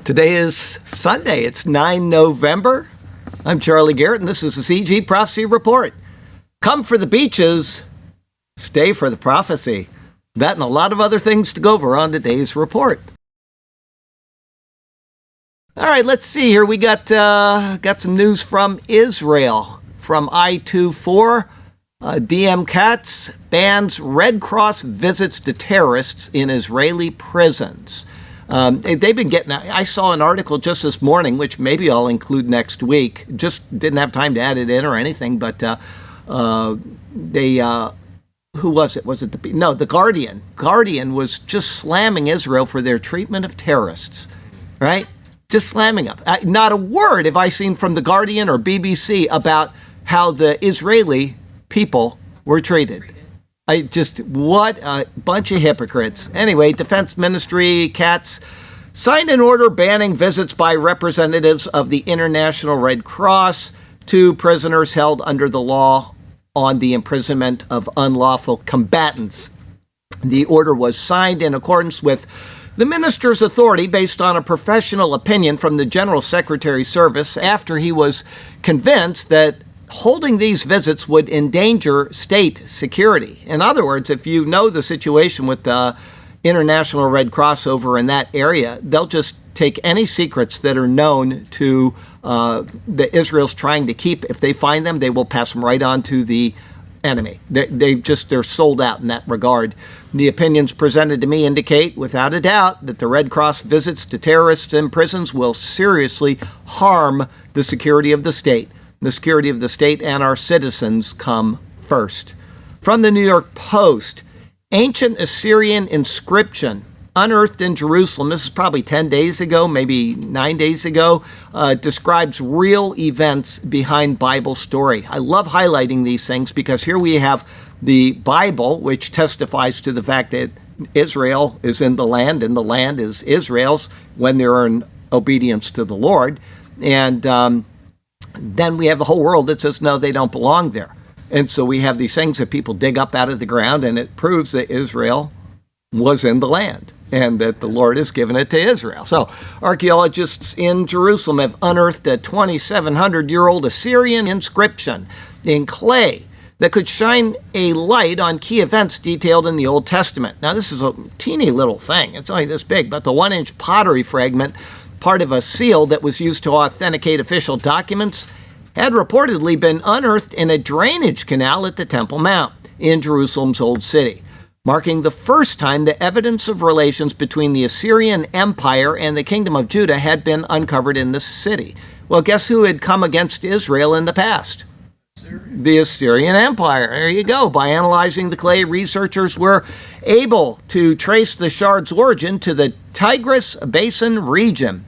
Today is Sunday. It's 9 November. I'm Charlie Garrett, and this is the CG Prophecy Report. Come for the beaches, stay for the prophecy. That and a lot of other things to go over on today's report. All right, let's see here. We got some news from Israel. From I-24, DM Katz bans Red Cross visits to terrorists in Israeli prisons. They've been getting, I saw an article just this morning, which maybe I'll include next week. Just didn't have time to add it in or anything, but who was it? Was it the Guardian? Guardian was just slamming Israel for their treatment of terrorists, right? Just slamming them. Not a word have I seen from the Guardian or BBC about how the Israeli people were treated. What a bunch of hypocrites. Anyway, Defense Ministry, Katz, signed an order banning visits by representatives of the International Red Cross to prisoners held under the law on the imprisonment of unlawful combatants. The order was signed in accordance with the minister's authority based on a professional opinion from the General Secretary's service after he was convinced that holding these visits would endanger state security. In other words, if you know the situation with the International Red Cross over in that area, they'll just take any secrets that are known to the Israel's trying to keep. If they find them, they will pass them right on to the enemy. They're sold out in that regard. The opinions presented to me indicate, without a doubt, that the Red Cross visits to terrorists in prisons will seriously harm the security of the state. The security of the state and our citizens come first. From the New York Post, ancient Assyrian inscription unearthed in Jerusalem, this is probably 10 days ago, maybe 9 days ago, describes real events behind Bible story. I love highlighting these things because here we have the Bible, which testifies to the fact that Israel is in the land and the land is Israel's when they're in obedience to the Lord. And then we have the whole world that says, no, they don't belong there. And so we have these things that people dig up out of the ground, and it proves that Israel was in the land and that the Lord has given it to Israel. So archaeologists in Jerusalem have unearthed a 2,700-year-old Assyrian inscription in clay that could shine a light on key events detailed in the Old Testament. Now, this is a teeny little thing. It's only this big, but the 1-inch pottery fragment, part of a seal that was used to authenticate official documents, had reportedly been unearthed in a drainage canal at the Temple Mount in Jerusalem's Old City, marking the first time the evidence of relations between the Assyrian Empire and the Kingdom of Judah had been uncovered in the city. Well, guess who had come against Israel in the past? The Assyrian Empire. There you go. By analyzing the clay, researchers were able to trace the shard's origin to the Tigris Basin region,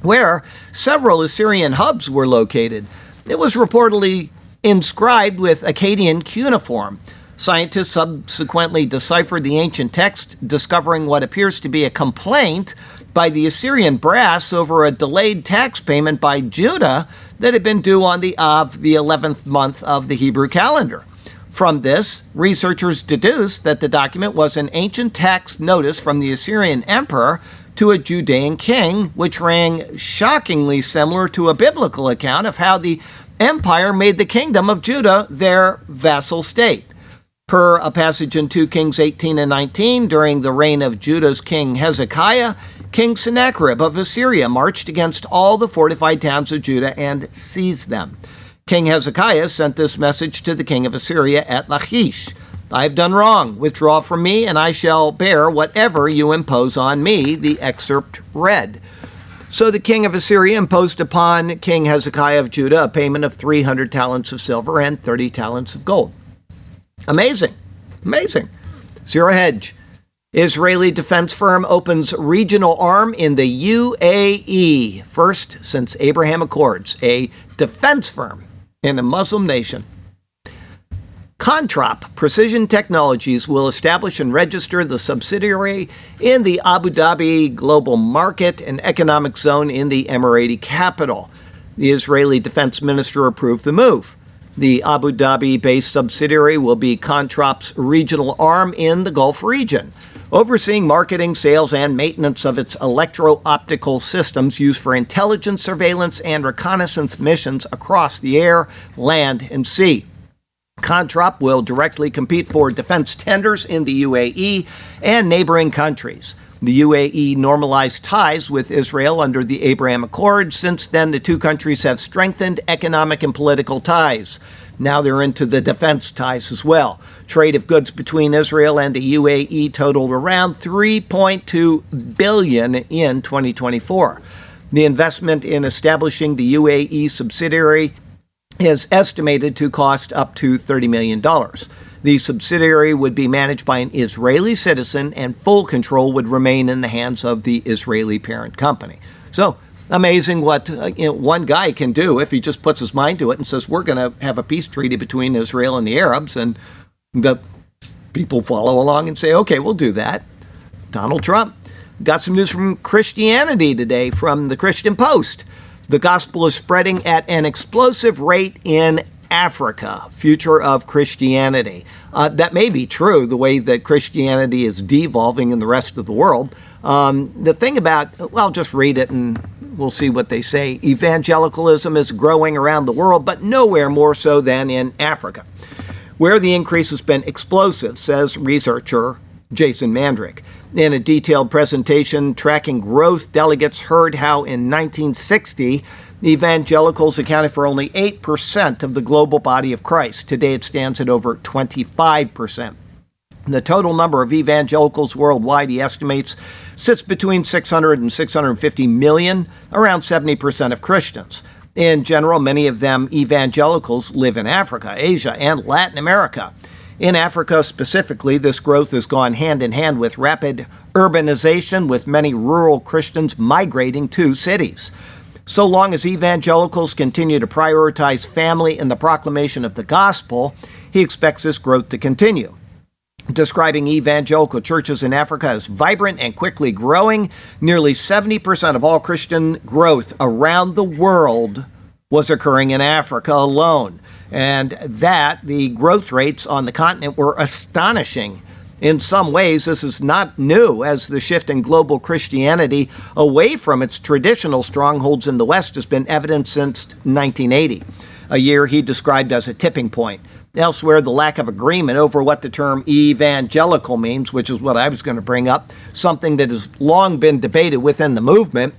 where several Assyrian hubs were located. It was reportedly inscribed with Akkadian cuneiform. Scientists subsequently deciphered the ancient text, discovering what appears to be a complaint by the Assyrian brass over a delayed tax payment by Judah that had been due on the Av, the 11th month of the Hebrew calendar. From this, researchers deduced that the document was an ancient tax notice from the Assyrian emperor to a Judean king, which rang shockingly similar to a biblical account of how the empire made the kingdom of Judah their vassal state. Per a passage in 2 Kings 18 and 19, during the reign of Judah's king Hezekiah, King Sennacherib of Assyria marched against all the fortified towns of Judah and seized them. King Hezekiah sent this message to the king of Assyria at Lachish: I have done wrong. Withdraw from me, and I shall bear whatever you impose on me. The excerpt read. So the king of Assyria imposed upon King Hezekiah of Judah a payment of 300 talents of silver and 30 talents of gold. Amazing. Amazing. Zero Hedge. Israeli defense firm opens regional arm in the UAE. First since Abraham Accords. A defense firm in a Muslim nation. Contrap Precision Technologies will establish and register the subsidiary in the Abu Dhabi Global Market and Economic Zone in the Emirati capital. The Israeli defense minister approved the move. The Abu Dhabi-based subsidiary will be Contrap's regional arm in the Gulf region. overseeing marketing, sales, and maintenance of its electro-optical systems used for intelligence, surveillance, and reconnaissance missions across the air, land, and sea. Contrap will directly compete for defense tenders in the UAE and neighboring countries. The UAE normalized ties with Israel under the Abraham Accords. Since then, the two countries have strengthened economic and political ties. Now they're into the defense ties as well. Trade of goods between Israel and the UAE totaled around $3.2 billion in 2024. The investment in establishing the UAE subsidiary is estimated to cost up to $30 million. The subsidiary would be managed by an Israeli citizen, and full control would remain in the hands of the Israeli parent company. So, amazing what one guy can do if he just puts his mind to it and says, we're going to have a peace treaty between Israel and the Arabs, and the people follow along and say, okay, we'll do that. Donald Trump. Got some news from Christianity today from the Christian Post. The gospel is spreading at an explosive rate in Africa. Future of Christianity. That may be true, the way that Christianity is devolving in the rest of the world. The thing about, well, just read it and we'll see what they say. Evangelicalism is growing around the world, but nowhere more so than in Africa, where the increase has been explosive, says researcher Jason Mandrick. In a detailed presentation tracking growth, delegates heard how in 1960, evangelicals accounted for only 8% of the global body of Christ. Today it stands at over 25%. The total number of evangelicals worldwide, he estimates, sits between 600 and 650 million, around 70% of Christians. In general, many of them evangelicals live in Africa, Asia, and Latin America. In Africa specifically, this growth has gone hand in hand with rapid urbanization, with many rural Christians migrating to cities. So long as evangelicals continue to prioritize family and the proclamation of the gospel, he expects this growth to continue. Describing evangelical churches in Africa as vibrant and quickly growing, nearly 70% of all Christian growth around the world was occurring in Africa alone. And that the growth rates on the continent were astonishing. In some ways, this is not new, as the shift in global Christianity away from its traditional strongholds in the West has been evident since 1980, a year he described as a tipping point. Elsewhere, the lack of agreement over what the term evangelical means, which is what I was going to bring up, something that has long been debated within the movement.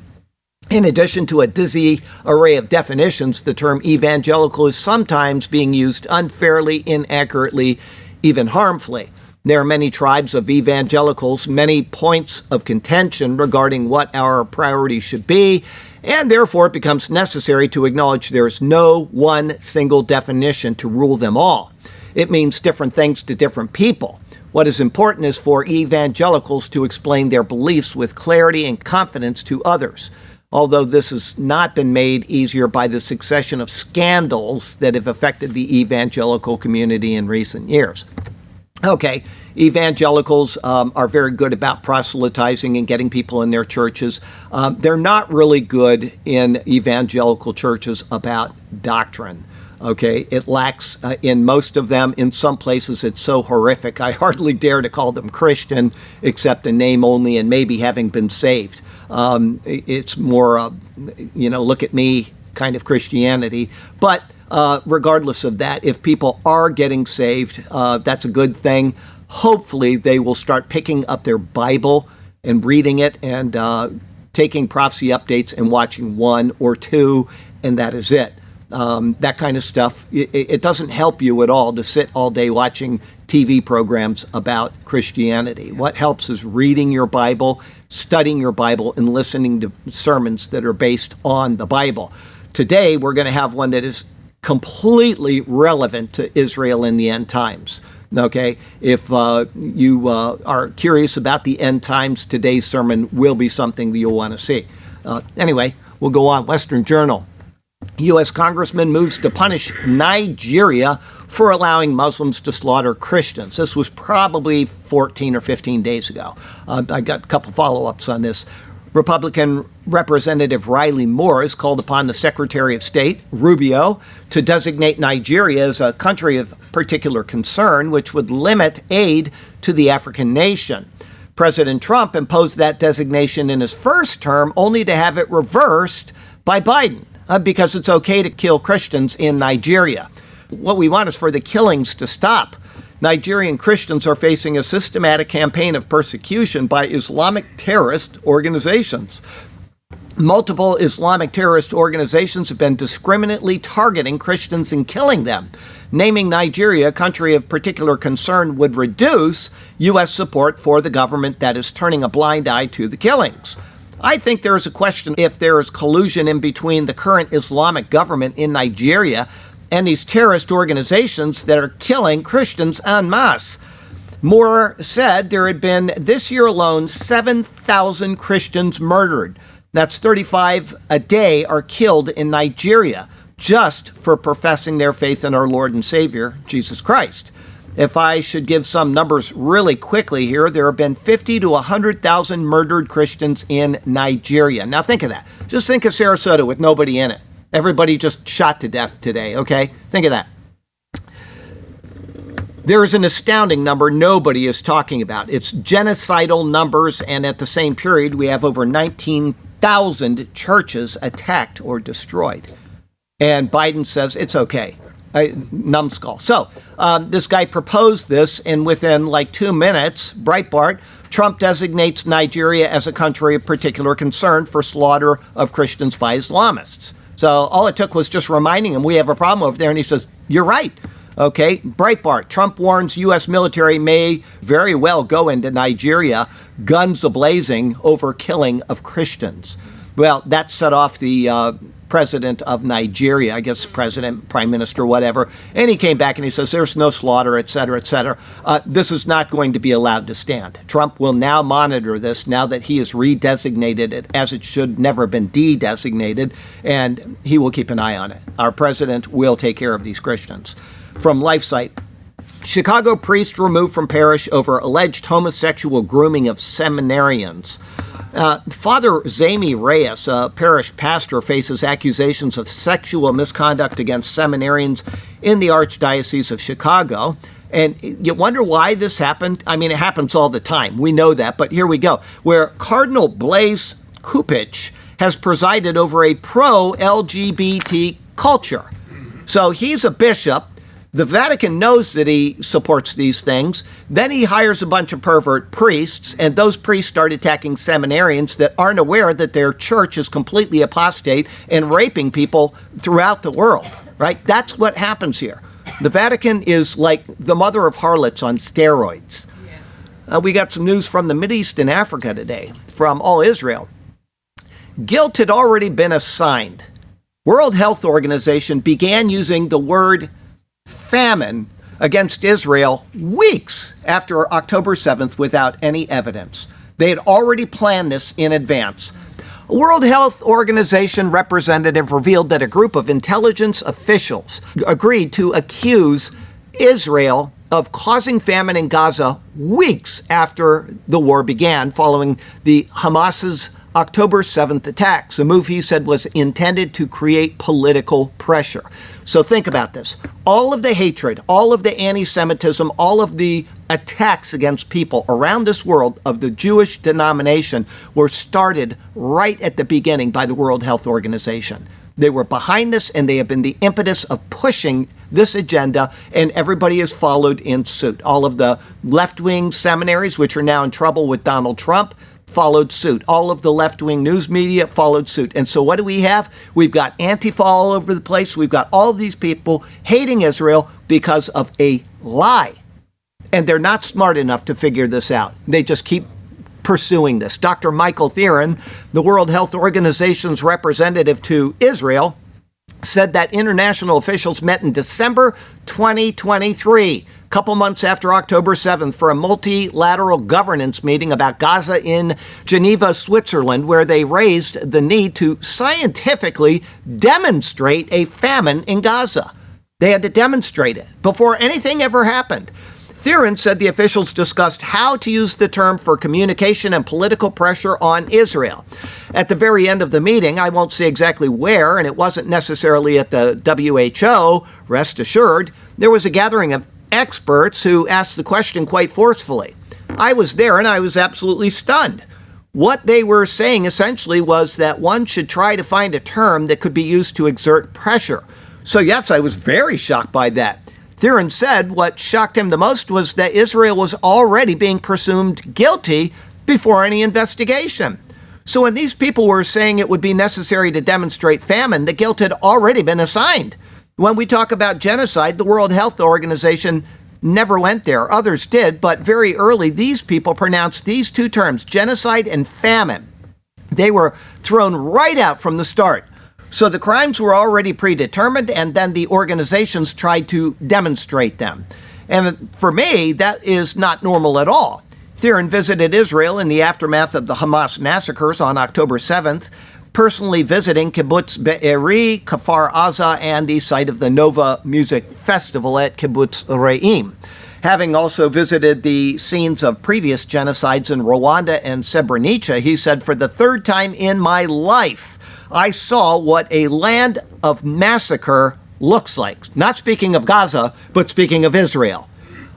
In addition to a dizzy array of definitions, the term evangelical is sometimes being used unfairly, inaccurately, even harmfully. There are many tribes of evangelicals, many points of contention regarding what our priorities should be, and therefore it becomes necessary to acknowledge there is no one single definition to rule them all. It means different things to different people. What is important is for evangelicals to explain their beliefs with clarity and confidence to others, although this has not been made easier by the succession of scandals that have affected the evangelical community in recent years. Okay, evangelicals are very good about proselytizing and getting people in their churches. They're not really good in evangelical churches about doctrine. Okay, it lacks in most of them. In some places, it's so horrific, I hardly dare to call them Christian, except in name only and maybe having been saved. It's more, look at me kind of Christianity. But regardless of that, if people are getting saved, that's a good thing. Hopefully, they will start picking up their Bible and reading it and taking prophecy updates and watching one or two, and that is it. That kind of stuff, it doesn't help you at all to sit all day watching TV programs about Christianity. What helps is reading your Bible, studying your Bible, and listening to sermons that are based on the Bible. Today, we're going to have one that is completely relevant to Israel in the end times. Okay, if you are curious about the end times, today's sermon will be something that you'll want to see. Anyway, we'll go on. Western Journal. U.S. Congressman moves to punish Nigeria for allowing Muslims to slaughter Christians. This was probably 14 or 15 days ago. I got a couple follow-ups on this. Republican Representative Riley Moore has called upon the Secretary of State, Rubio, to designate Nigeria as a country of particular concern, which would limit aid to the African nation. President Trump imposed that designation in his first term, only to have it reversed by Biden because it's okay to kill Christians in Nigeria. What we want is for the killings to stop. Nigerian Christians are facing a systematic campaign of persecution by Islamic terrorist organizations. Multiple Islamic terrorist organizations have been discriminately targeting Christians and killing them. Naming Nigeria a country of particular concern would reduce U.S. support for the government that is turning a blind eye to the killings. I think there is a question if there is collusion in between the current Islamic government in Nigeria and these terrorist organizations that are killing Christians en masse. Moore said there had been, this year alone, 7,000 Christians murdered. That's 35 a day are killed in Nigeria just for professing their faith in our Lord and Savior, Jesus Christ. If I should give some numbers really quickly here, there have been 50 to 100,000 murdered Christians in Nigeria. Now think of that. Just think of Sarasota with nobody in it. Everybody just shot to death today, okay? Think of that. There is an astounding number nobody is talking about. It's genocidal numbers, and at the same period, we have over 19,000 churches attacked or destroyed. And Biden says it's okay. Numbskull. So this guy proposed this, and within like 2 minutes, Breitbart, Trump designates Nigeria as a country of particular concern for slaughter of Christians by Islamists. So all it took was just reminding him we have a problem over there, and he says, you're right. Okay, Breitbart, Trump warns U.S. military may very well go into Nigeria, guns a-blazing over killing of Christians. Well, that set off the president of Nigeria, I guess president, prime minister, whatever, and he came back and he says there's no slaughter, et cetera, et cetera. This is not going to be allowed to stand. Trump will now monitor this now that he has redesignated it as it should never have been de-designated, and he will keep an eye on it. Our president will take care of these Christians. From LifeSite, Chicago priest removed from parish over alleged homosexual grooming of seminarians. Father Zami Reyes, a parish pastor, faces accusations of sexual misconduct against seminarians in the Archdiocese of Chicago. And you wonder why this happened? I mean, it happens all the time. We know that, but here we go. Where Cardinal Blaise Kupich has presided over a pro-LGBT culture. So he's a bishop. The Vatican knows that he supports these things. Then he hires a bunch of pervert priests, and those priests start attacking seminarians that aren't aware that their church is completely apostate and raping people throughout the world, right? That's what happens here. The Vatican is like the mother of harlots on steroids. Yes. We got some news from the Mideast and Africa today, from All Israel. Guilt had already been assigned. World Health Organization began using the word famine against Israel weeks after October 7th without any evidence. They had already planned this in advance. A World Health Organization representative revealed that a group of intelligence officials agreed to accuse Israel of causing famine in Gaza weeks after the war began, following the Hamas's October 7th attacks, a move he said was intended to create political pressure. So think about this. All of the hatred, all of the anti-Semitism, all of the attacks against people around this world of the Jewish denomination were started right at the beginning by the World Health Organization. They were behind this, and they have been the impetus of pushing this agenda, and everybody has followed in suit. All of the left-wing seminaries, which are now in trouble with Donald Trump, followed suit. All of the left-wing news media followed suit. And so what do we have? We've got Antifa all over the place. We've got all of these people hating Israel because of a lie. And they're not smart enough to figure this out. They just keep pursuing this. Dr. Michael Theron, the World Health Organization's representative to Israel, said that international officials met in December 2023, a couple months after October 7th, for a multilateral governance meeting about Gaza in Geneva, Switzerland, where they raised the need to scientifically demonstrate a famine in Gaza. They had to demonstrate it before anything ever happened. Theron said the officials discussed how to use the term for communication and political pressure on Israel. At the very end of the meeting, I won't say exactly where, and it wasn't necessarily at the WHO, rest assured, there was a gathering of experts who asked the question quite forcefully. I was there and I was absolutely stunned. What they were saying essentially was that one should try to find a term that could be used to exert pressure. So yes, I was very shocked by that. Theron said what shocked him the most was that Israel was already being presumed guilty before any investigation. So when these people were saying it would be necessary to demonstrate famine, the guilt had already been assigned. When we talk about genocide, the World Health Organization never went there. Others did, but very early, these people pronounced these two terms, genocide and famine. They were thrown right out from the start. So the crimes were already predetermined, and then the organizations tried to demonstrate them. And for me, that is not normal at all. Theron visited Israel in the aftermath of the Hamas massacres on October 7th, personally visiting Kibbutz Be'eri, Kfar Aza, and the site of the Nova Music Festival at Kibbutz Re'im. Having also visited the scenes of previous genocides in Rwanda and Srebrenica, he said, "For the third time in my life, I saw what a land of massacre looks like." Not speaking of Gaza, but speaking of Israel.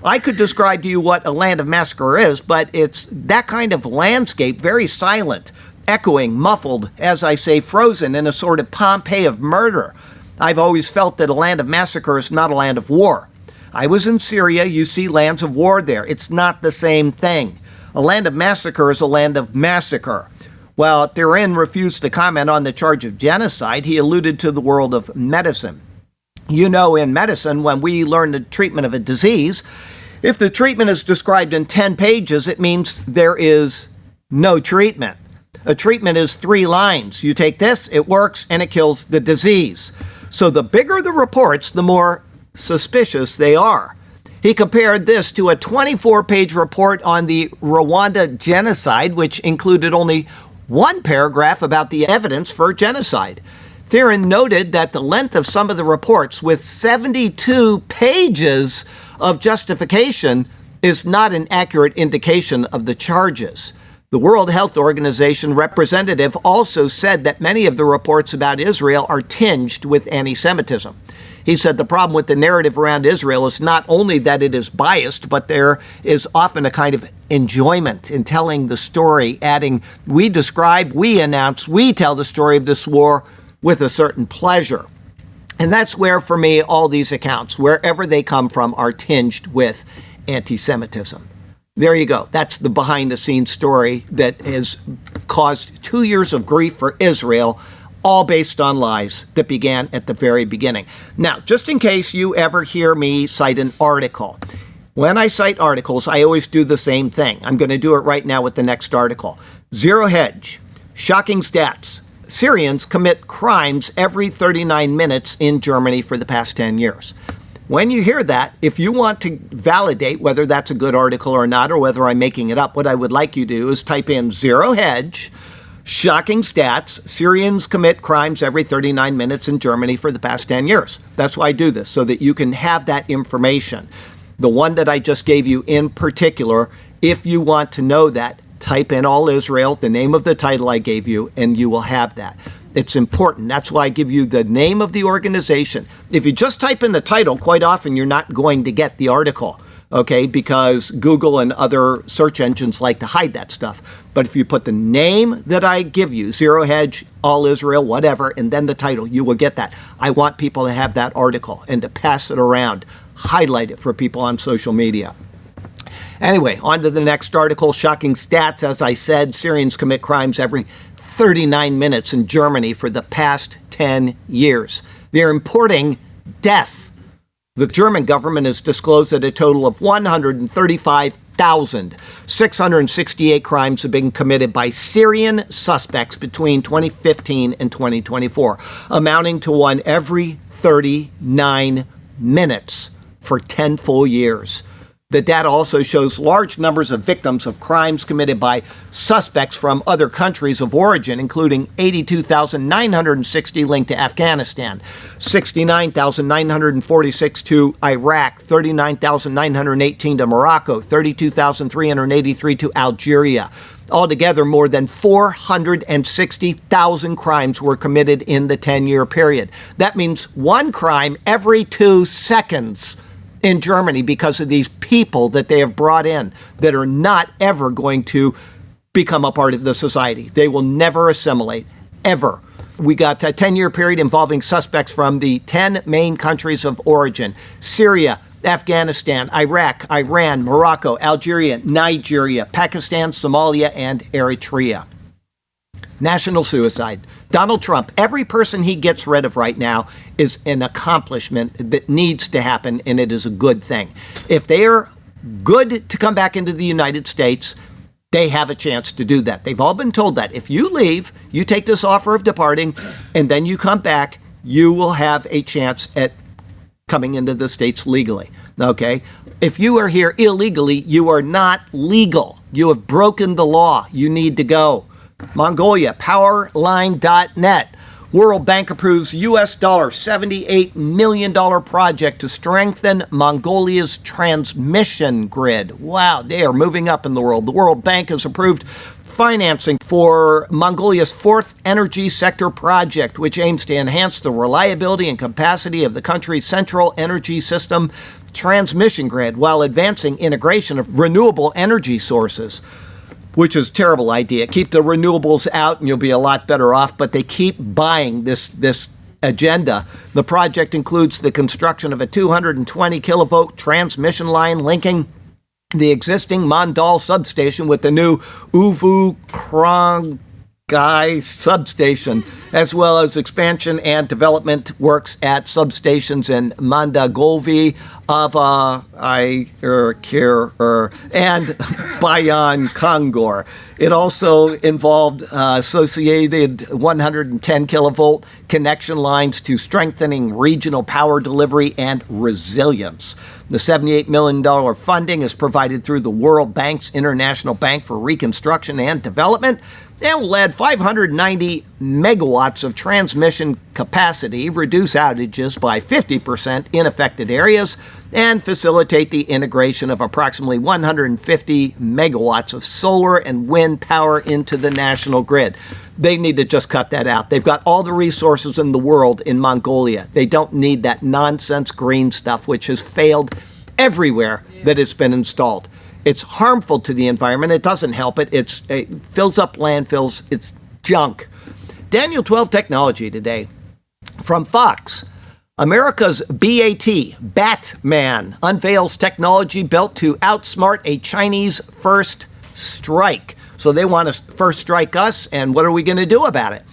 I could describe to you what a land of massacre is, but it's that kind of landscape, very silent, echoing, muffled, as I say, frozen in a sort of Pompeii of murder. I've always felt that a land of massacre is not a land of war. I was in Syria. You see lands of war there. It's not the same thing. A land of massacre is a land of massacre. While Theron refused to comment on the charge of genocide, he alluded to the world of medicine. You know, in medicine, when we learn the treatment of a disease, if the treatment is described in 10 pages, it means there is no treatment. A treatment is 3 lines. You take this, it works, and it kills the disease. So the bigger the reports, the more suspicious they are. He compared this to a 24-page report on the Rwanda genocide, which included only one paragraph about the evidence for genocide. Theron noted that the length of some of the reports, with 72 pages of justification, is not an accurate indication of the charges. The World Health Organization representative also said that many of the reports about Israel are tinged with anti-Semitism. He said the problem with the narrative around Israel is not only that it is biased, but there is often a kind of enjoyment in telling the story, adding, we describe, we announce, we tell the story of this war with a certain pleasure. And that's where, for me, all these accounts, wherever they come from, are tinged with anti-Semitism. There you go. That's the behind-the-scenes story that has caused 2 years of grief for Israel, all based on lies that began at the very beginning. Now, just in case you ever hear me cite an article, when I cite articles, I always do the same thing. I'm going to do it right now with the next article. Zero Hedge, shocking stats. Syrians commit crimes every 39 minutes in Germany for the past 10 years. When you hear that, if you want to validate whether that's a good article or not, or whether I'm making it up, what I would like you to do is type in Zero Hedge, shocking stats, Syrians commit crimes every 39 minutes in Germany for the past 10 years. That's why I do this, so that you can have that information. The one that I just gave you in particular, if you want to know that, type in All Israel, the name of the title I gave you, and you will have that. It's important. That's why I give you the name of the organization. If you just type in the title, quite often you're not going to get the article, okay, because Google and other search engines like to hide that stuff. But if you put the name that I give you, Zero Hedge, All Israel, whatever, and then the title, you will get that. I want people to have that article and to pass it around, highlight it for people on social media. Anyway, on to the next article. Shocking stats. As I said, Syrians commit crimes every 39 minutes in Germany for the past 10 years. They're importing death. The German government has disclosed that a total of 135,668 crimes have been committed by Syrian suspects between 2015 and 2024, amounting to one every 39 minutes for 10 full years. The data also shows large numbers of victims of crimes committed by suspects from other countries of origin, including 82,960 linked to Afghanistan, 69,946 to Iraq, 39,918 to Morocco, 32,383 to Algeria. Altogether, more than 460,000 crimes were committed in the 10-year period. That means one crime every 2 seconds in Germany because of these people that they have brought in that are not ever going to become a part of the society. They will never assimilate, ever. We got a 10-year period involving suspects from the 10 main countries of origin: Syria, Afghanistan, Iraq, Iran, Morocco, Algeria, Nigeria, Pakistan, Somalia, and Eritrea. National suicide. Donald Trump, every person he gets rid of right now is an accomplishment that needs to happen, and it is a good thing. If they are good to come back into the United States, they have a chance to do that. They've all been told that. If you leave, you take this offer of departing, and then you come back, you will have a chance at coming into the States legally. Okay? If you are here illegally, you are not legal. You have broken the law. You need to go. Mongolia, powerline.net. World Bank approves US $78 million project to strengthen Mongolia's transmission grid. Wow, they are moving up in the world. The World Bank has approved financing for Mongolia's fourth energy sector project, which aims to enhance the reliability and capacity of the country's central energy system transmission grid while advancing integration of renewable energy sources. Which is a terrible idea. Keep the renewables out and you'll be a lot better off, but they keep buying this agenda. The project includes the construction of a 220 kilovolt transmission line linking the existing Mandal substation with the new Uvu Krongai substation, as well as expansion and development works at substations in Mandagolvi, Ava, and Bayan Kongor. It also involved associated 110 kilovolt connection lines to strengthening regional power delivery and resilience. The $78 million funding is provided through the World Bank's International Bank for Reconstruction and Development and will add 590 megawatts of transmission capacity, reduce outages by 50% in affected areas, and facilitate the integration of approximately 150 megawatts of solar and wind power into the national grid. They need to just cut that out. They've got all the resources in the world in Mongolia. They don't need that nonsense green stuff, which has failed everywhere that it's been installed. It's harmful to the environment. It doesn't help it. It fills up landfills. It's junk. Daniel 12 Technology today from Fox. America's Batman unveils technology built to outsmart a Chinese first strike. So they want to first strike us, and what are we going to do about it?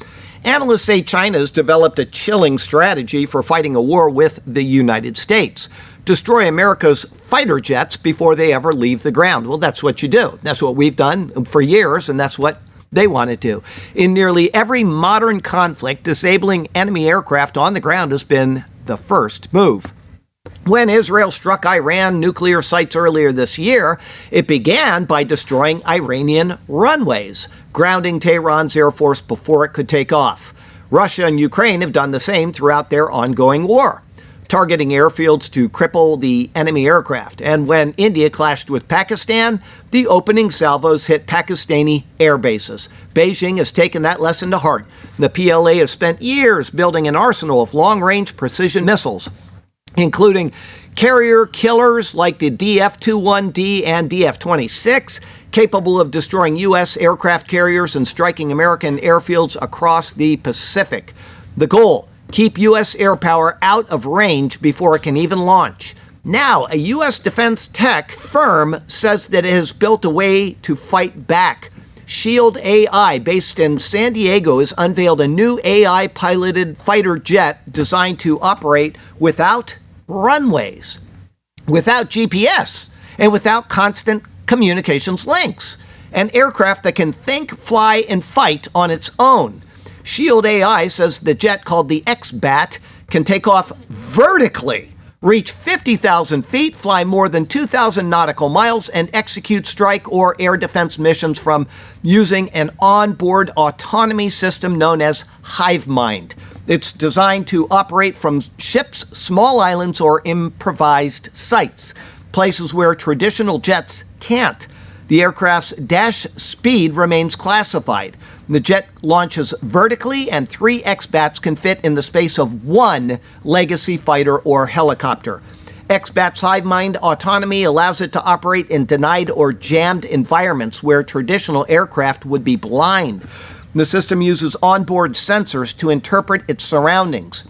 Analysts say China has developed a chilling strategy for fighting a war with the United States. Destroy America's fighter jets before they ever leave the ground. Well, that's what you do. That's what we've done for years, and that's what they want to do. In nearly every modern conflict, disabling enemy aircraft on the ground has been the first move. When Israel struck Iran nuclear sites earlier this year, it began by destroying Iranian runways, grounding Tehran's Air Force before it could take off. Russia and Ukraine have done the same throughout their ongoing war, targeting airfields to cripple the enemy aircraft. And when India clashed with Pakistan, the opening salvos hit Pakistani air bases. Beijing has taken that lesson to heart. The PLA has spent years building an arsenal of long-range precision missiles, including carrier killers like the DF-21D and DF-26, capable of destroying U.S. aircraft carriers and striking American airfields across the Pacific. The goal: keep U.S. air power out of range before it can even launch. Now, a U.S. defense tech firm says that it has built a way to fight back. Shield AI, based in San Diego, has unveiled a new AI-piloted fighter jet designed to operate without runways, without GPS, and without constant communications links. An aircraft that can think, fly, and fight on its own. Shield AI says the jet, called the X-Bat, can take off vertically, reach 50,000 feet, fly more than 2,000 nautical miles, and execute strike or air defense missions from using an onboard autonomy system known as HiveMind. It's designed to operate from ships, small islands, or improvised sites, places where traditional jets can't. The aircraft's dash speed remains classified. The jet launches vertically, and 3 X-Bats can fit in the space of one legacy fighter or helicopter. XBAT's hive mind autonomy allows it to operate in denied or jammed environments where traditional aircraft would be blind. The system uses onboard sensors to interpret its surroundings,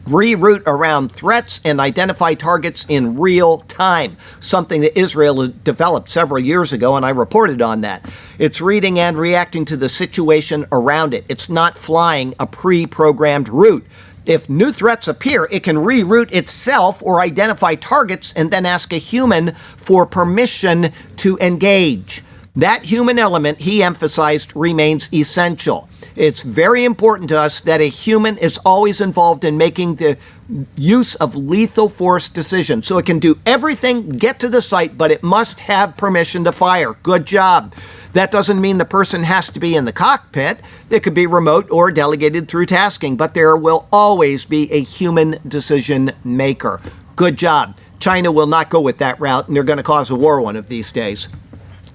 reroute around threats, and identify targets in real time, something that Israel developed several years ago, and I reported on that. It's reading and reacting to the situation around it. It's not flying a pre-programmed route. If new threats appear, it can reroute itself or identify targets and then ask a human for permission to engage. That human element, he emphasized, remains essential. It's very important to us that a human is always involved in making the use of lethal force decisions. So it can do everything, get to the site, but it must have permission to fire. Good job. That doesn't mean the person has to be in the cockpit. It could be remote or delegated through tasking, but there will always be a human decision maker. Good job. China will not go with that route, and they're going to cause a war one of these days.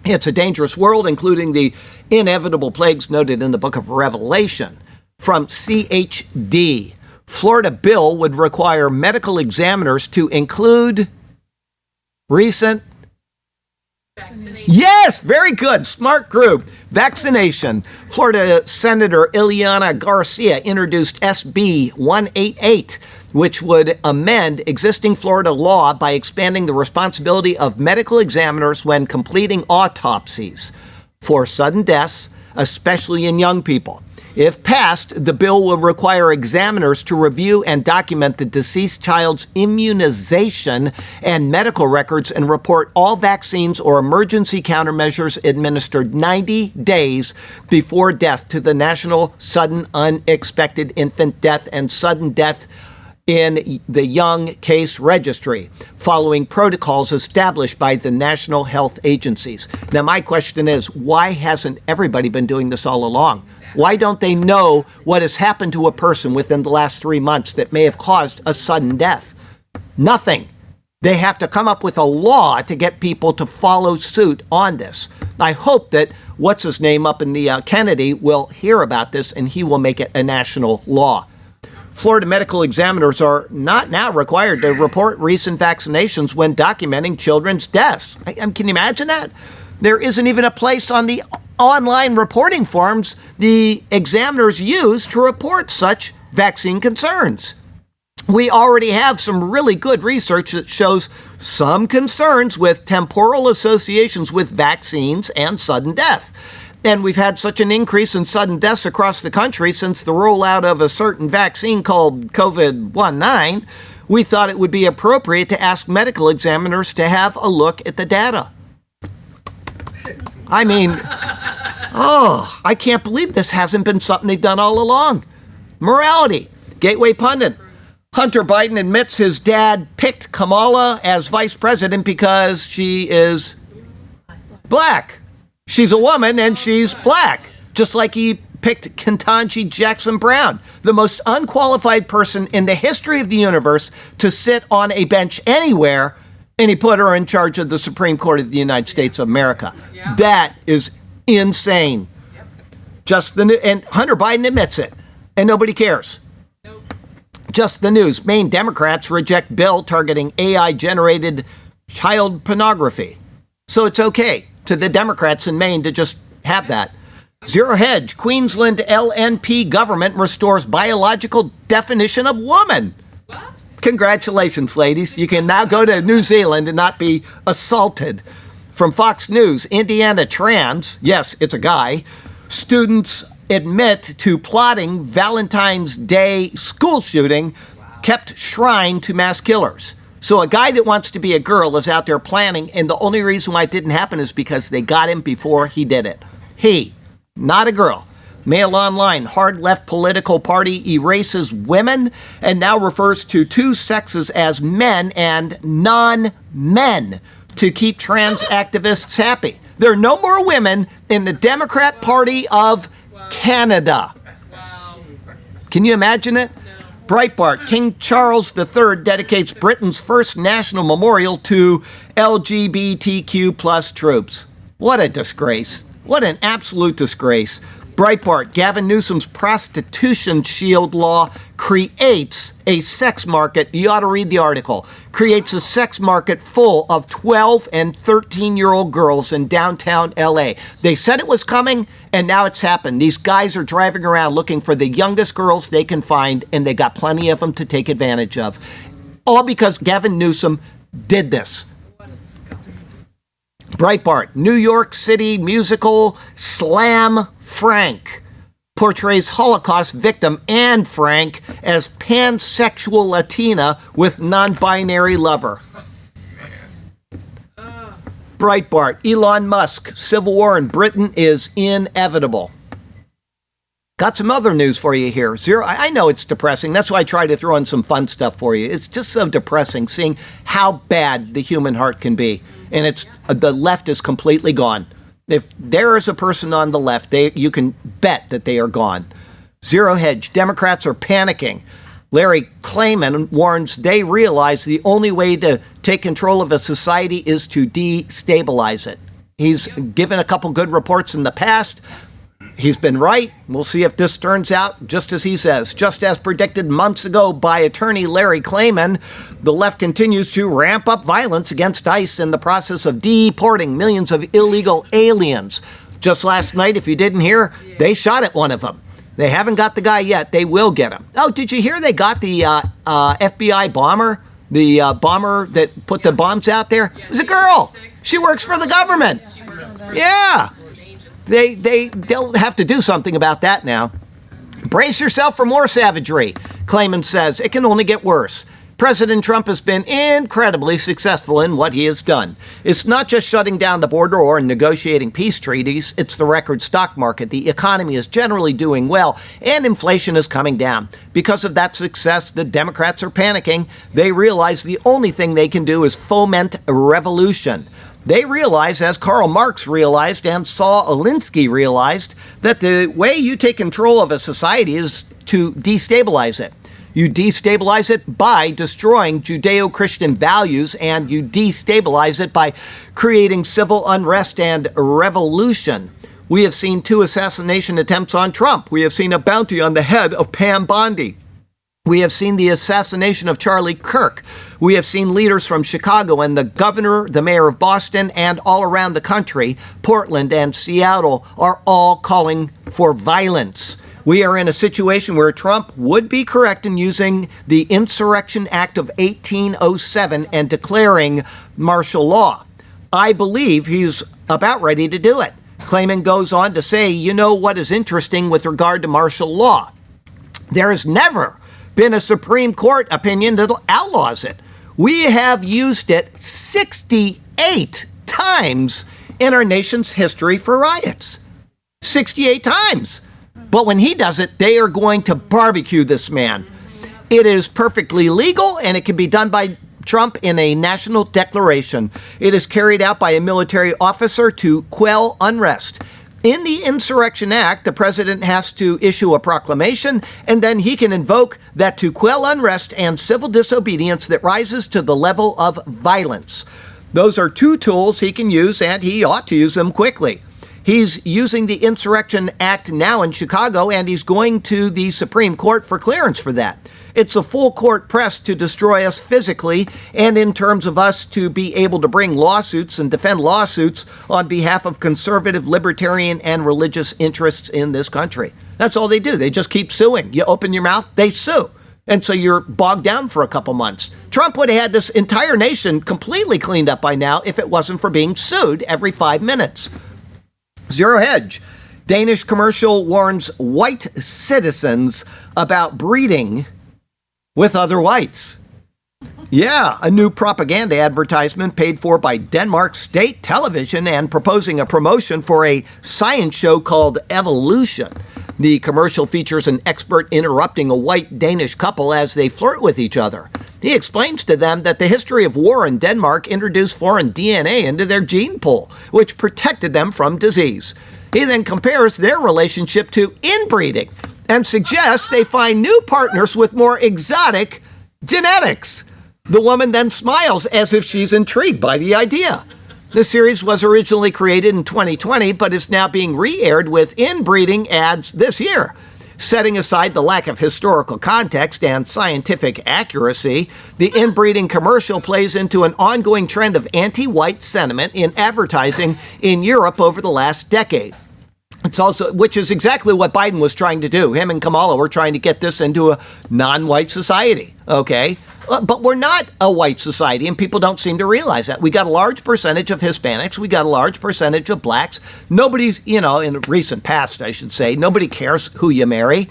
It's a dangerous world, including the inevitable plagues noted in the book of Revelation. From CHD, Florida bill would require medical examiners to include recent vaccination. Yes, very good. Smart group. Vaccination. Florida Senator Ileana Garcia introduced SB 188, which would amend existing Florida law by expanding the responsibility of medical examiners when completing autopsies for sudden deaths, especially in young people. If passed, the bill will require examiners to review and document the deceased child's immunization and medical records and report all vaccines or emergency countermeasures administered 90 days before death to the National Sudden Unexpected Infant Death and Sudden Death in the Young Case Registry, following protocols established by the national health agencies. Now, my question is, why hasn't everybody been doing this all along? Why don't they know what has happened to a person within the last 3 months that may have caused a sudden death? Nothing. They have to come up with a law to get people to follow suit on this. I hope that what's-his-name up in the Kennedy will hear about this and he will make it a national law. Florida medical examiners are not now required to report recent vaccinations when documenting children's deaths. Can you imagine that? There isn't even a place on the online reporting forms the examiners use to report such vaccine concerns. We already have some really good research that shows some concerns with temporal associations with vaccines and sudden death. And we've had such an increase in sudden deaths across the country since the rollout of a certain vaccine called COVID-19, we thought it would be appropriate to ask medical examiners to have a look at the data. I mean, I can't believe this hasn't been something they've done all along. Morality. Gateway Pundit. Hunter Biden admits his dad picked Kamala as vice president because she is black. She's a woman and she's black, just like he picked Ketanji Jackson Brown, the most unqualified person in the history of the universe to sit on a bench anywhere, and he put her in charge of the Supreme Court of the United States of America. Yeah. That is insane. Yep. And Hunter Biden admits it, and nobody cares. Nope. Just the news. Maine Democrats reject bill targeting AI-generated child pornography. So it's okay to the Democrats in Maine to just have that. Zero Hedge, Queensland LNP government restores biological definition of woman. What? Congratulations, ladies. You can now go to New Zealand and not be assaulted. From Fox News, Indiana trans, yes, it's a guy, students admit to plotting Valentine's Day school shooting, kept shrine to mass killers. So a guy that wants to be a girl is out there planning, and the only reason why it didn't happen is because they got him before he did it. He, not a girl. Mail Online, hard left political party erases women and now refers to two sexes as men and non-men to keep trans activists happy. There are no more women in the Democrat Party of Canada. Can you imagine it? Breitbart, King Charles III dedicates Britain's first national memorial to LGBTQ plus troops. What a disgrace. What an absolute disgrace. Breitbart, Gavin Newsom's prostitution shield law creates a sex market. You ought to read the article. Creates a sex market full of 12 and 13-year-old girls in downtown LA. They said it was coming, and now it's happened. These guys are driving around looking for the youngest girls they can find, and they got plenty of them to take advantage of. All because Gavin Newsom did this. Breitbart, New York City musical Slam Frank portrays Holocaust victim Anne Frank as pansexual Latina with non-binary lover. Breitbart, Elon Musk, civil war in Britain is inevitable. Got some other news for you here. I know it's depressing. That's why I try to throw in some fun stuff for you. It's just so depressing seeing how bad the human heart can be. And the left is completely gone. If there is a person on the left, you can bet that they are gone. Zero Hedge, Democrats are panicking. Larry Klayman warns they realize the only way to take control of a society is to destabilize it. He's given a couple good reports in the past. He's been right. We'll see if this turns out just as he says. Just as predicted months ago by attorney Larry Klayman, the left continues to ramp up violence against ICE in the process of deporting millions of illegal aliens. Just last night, if you didn't hear, they shot at one of them. They haven't got the guy yet. They will get him. Oh, did you hear they got the FBI bomber? The bomber that put the bombs out there? It was a girl. She works for the government. Yeah. They'll have to do something about that now. Brace yourself for more savagery, Klayman says. It can only get worse. President Trump has been incredibly successful in what he has done. It's not just shutting down the border or negotiating peace treaties. It's the record stock market. The economy is generally doing well, and inflation is coming down. Because of that success, the Democrats are panicking. They realize the only thing they can do is foment a revolution. They realize, as Karl Marx realized and Saul Alinsky realized, that the way you take control of a society is to destabilize it. You destabilize it by destroying Judeo-Christian values, and you destabilize it by creating civil unrest and revolution. We have seen 2 assassination attempts on Trump. We have seen a bounty on the head of Pam Bondi. We have seen the assassination of Charlie Kirk. We have seen leaders from Chicago and the governor, the mayor of Boston, and all around the country, Portland and Seattle, are all calling for violence. We are in a situation where Trump would be correct in using the Insurrection Act of 1807 and declaring martial law. I believe he's about ready to do it. Klayman goes on to say, you know what is interesting with regard to martial law? There has never been a Supreme Court opinion that outlaws it. We have used it 68 times in our nation's history for riots. 68 times. But when he does it, they are going to barbecue this man. It is perfectly legal, and it can be done by Trump in a national declaration. It is carried out by a military officer to quell unrest. In the Insurrection Act, the president has to issue a proclamation, and then he can invoke that to quell unrest and civil disobedience that rises to the level of violence. Those are 2 tools he can use, and he ought to use them quickly. He's using the Insurrection Act now in Chicago, and he's going to the Supreme Court for clearance for that. It's a full court press to destroy us physically and in terms of us to be able to bring lawsuits and defend lawsuits on behalf of conservative, libertarian, and religious interests in this country. That's all they do. They just keep suing. You open your mouth, they sue. And so you're bogged down for a couple months. Trump would have had this entire nation completely cleaned up by now if it wasn't for being sued every 5 minutes. Zero Hedge. Danish commercial warns white citizens about breeding with other whites. Yeah, a new propaganda advertisement paid for by Denmark State Television and proposing a promotion for a science show called Evolution. The commercial features an expert interrupting a white Danish couple as they flirt with each other. He explains to them that the history of war in Denmark introduced foreign DNA into their gene pool, which protected them from disease. He then compares their relationship to inbreeding and suggests they find new partners with more exotic genetics. The woman then smiles as if she's intrigued by the idea. The series was originally created in 2020, but is now being re-aired with inbreeding ads this year. Setting aside the lack of historical context and scientific accuracy, the inbreeding commercial plays into an ongoing trend of anti-white sentiment in advertising in Europe over the last decade. It's also, which is exactly what Biden was trying to do. Him and Kamala were trying to get this into a non-white society, okay? But we're not a white society, and people don't seem to realize that. We got a large percentage of Hispanics. We got a large percentage of blacks. Nobody's, in the recent past, I should say, nobody cares who you marry.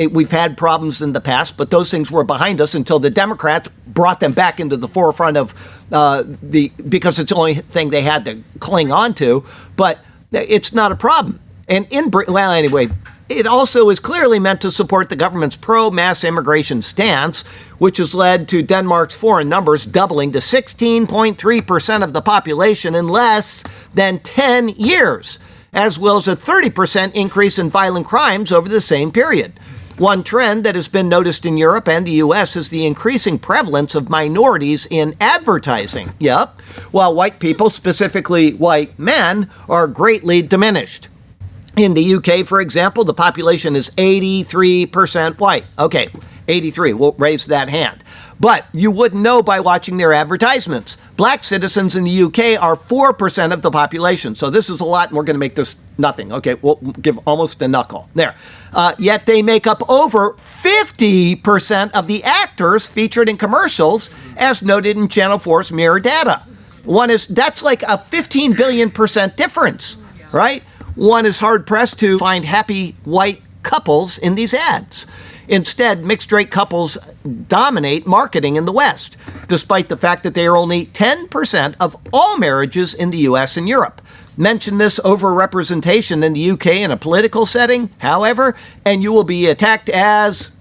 We've had problems in the past, but those things were behind us until the Democrats brought them back into the forefront of because it's the only thing they had to cling on to. But it's not a problem. And anyway, it also is clearly meant to support the government's pro-mass immigration stance, which has led to Denmark's foreign numbers doubling to 16.3% of the population in less than 10 years, as well as a 30% increase in violent crimes over the same period. One trend that has been noticed in Europe and the U.S. is the increasing prevalence of minorities in advertising. Yep, while white people, specifically white men, are greatly diminished. In the UK, for example, the population is 83% white. Okay, 83, we'll raise that hand. But you wouldn't know by watching their advertisements. Black citizens in the UK are 4% of the population. So this is a lot, and we're going to make this nothing. Okay, we'll give almost a knuckle. There. Yet they make up over 50% of the actors featured in commercials, as noted in Channel 4's Mirror Data. That's like a 15 billion% difference, right? One is hard-pressed to find happy white couples in these ads. Instead, mixed-rate couples dominate marketing in the West, despite the fact that they are only 10% of all marriages in the U.S. and Europe. Mention this overrepresentation in the UK in a political setting, however, and you will be attacked as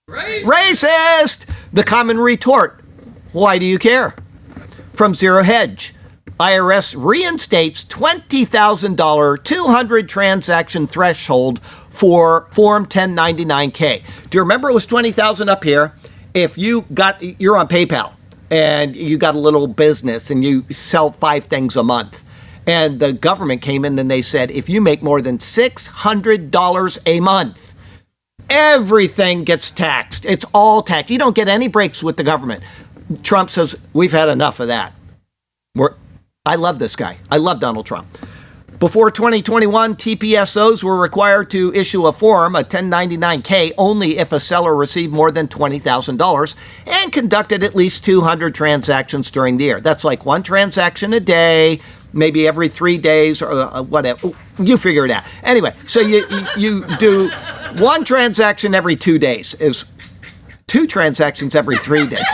racist! The common retort, why do you care? From Zero Hedge. IRS reinstates $20,000 200 transaction threshold for Form 1099-K. Do you remember it was $20,000 up here? If you're on PayPal and you got a little business and you sell 5 things a month, and the government came in and they said, if you make more than $600 a month, everything gets taxed. It's all taxed. You don't get any breaks with the government. Trump says, we've had enough of that. I love this guy. I love Donald Trump. Before 2021, TPSOs were required to issue a form, a 1099-K, only if a seller received more than $20,000 and conducted at least 200 transactions during the year. That's like one transaction a day, maybe every 3 days or whatever. You figure it out. Anyway, so you do one transaction every 2 days. Is 2 transactions every 3 days.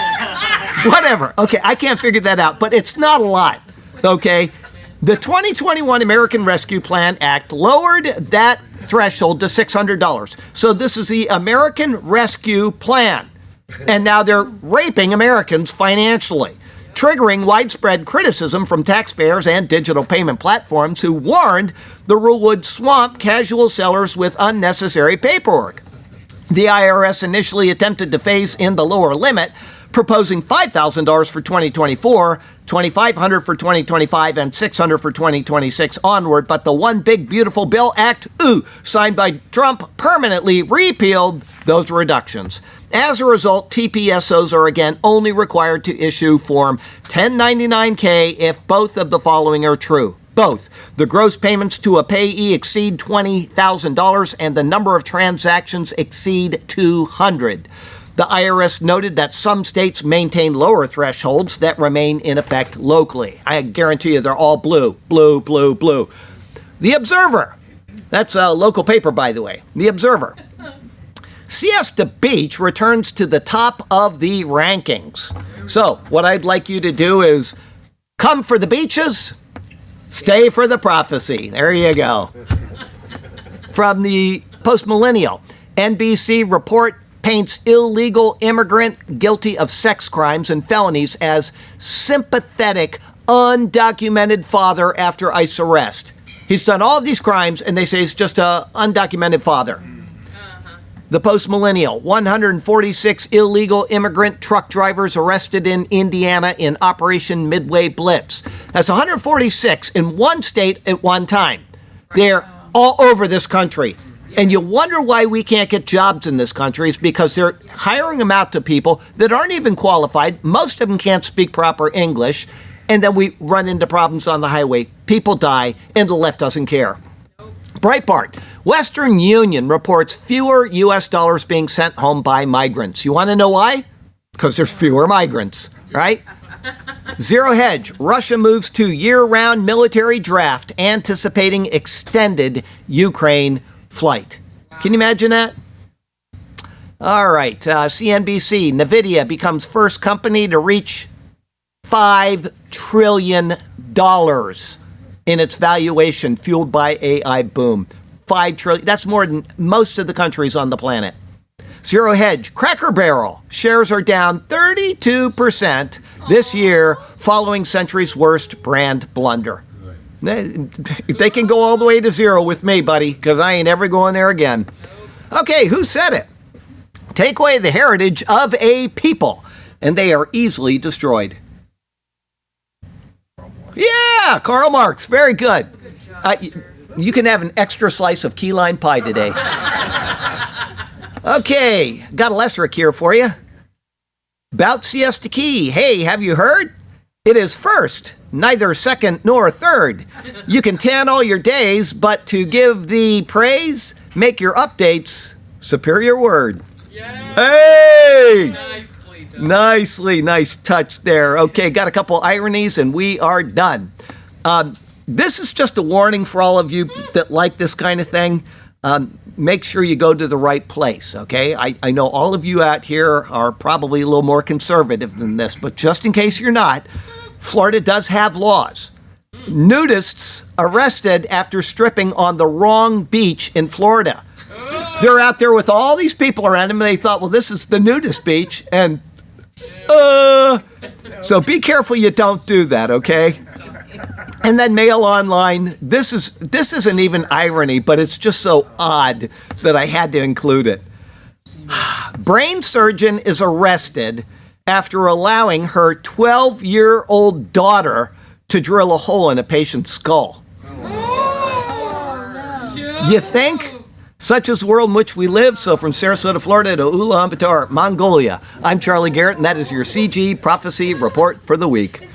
Whatever. Okay, I can't figure that out, but it's not a lot. Okay, the 2021 American Rescue Plan Act lowered that threshold to $600. So this is the American Rescue Plan. And now they're raping Americans financially, triggering widespread criticism from taxpayers and digital payment platforms who warned the rule would swamp casual sellers with unnecessary paperwork. The IRS initially attempted to phase in the lower limit, proposing $5,000 for 2024, $2,500 for 2025, and $600 for 2026 onward. But the One Big Beautiful Bill Act, signed by Trump, permanently repealed those reductions. As a result, TPSOs are again only required to issue Form 1099-K if both of the following are true. Both. The gross payments to a payee exceed $20,000 and the number of transactions exceed 200. The IRS noted that some states maintain lower thresholds that remain in effect locally. I guarantee you they're all blue, blue, blue, blue. The Observer. That's a local paper, by the way. The Observer. Siesta Beach returns to the top of the rankings. So what I'd like you to do is come for the beaches, stay for the prophecy. There you go. From the Post-Millennial, NBC report paints illegal immigrant guilty of sex crimes and felonies as sympathetic, undocumented father after ICE arrest. He's done all of these crimes, and they say he's just an undocumented father. The Post-Millennial, 146 illegal immigrant truck drivers arrested in Indiana in Operation Midway Blitz. That's 146 in one state at one time. They're all over this country. And you wonder why we can't get jobs in this country is because they're hiring them out to people that aren't even qualified. Most of them can't speak proper English. And then we run into problems on the highway. People die, and the left doesn't care. Breitbart. Western Union reports fewer U.S. dollars being sent home by migrants. You want to know why? Because there's fewer migrants, right? Zero Hedge. Russia moves to year-round military draft, anticipating extended Ukraine flight. Can you imagine that? All right. CNBC. NVIDIA becomes first company to reach $5 trillion in its valuation, fueled by AI boom. $5 trillion. That's more than most of the countries on the planet. Zero Hedge. Cracker Barrel. Shares are down 32% this year following century's worst brand blunder. They can go all the way to zero with me, buddy, because I ain't ever going there again. Okay, who said it? Take away the heritage of a people, and they are easily destroyed. Yeah, Karl Marx. Very good. You can have an extra slice of key lime pie today. Okay, got a lesser here for you. About Siesta Key. Hey, have you heard? It is first, neither second nor third. You can tan all your days, but to give thee praise, make your updates superior word. Yay. Hey! Nicely done. Nice touch there. Okay, got a couple ironies and we are done. This is just a warning for all of you that like this kind of thing. Make sure you go to the right place, okay? I know all of you out here are probably a little more conservative than this, but just in case you're not, Florida does have laws. Nudists arrested after stripping on the wrong beach in Florida. They're out there with all these people around them, and they thought, well, this is the nudist beach, and so be careful you don't do that, okay? And then Mail Online. This isn't even irony, but it's just so odd that I had to include it. Brain surgeon is arrested after allowing her 12-year-old daughter to drill a hole in a patient's skull. You think? Such is the world in which we live. So from Sarasota, Florida to Ulaanbaatar, Mongolia, I'm Charlie Garrett, and that is your CG Prophecy Report for the week.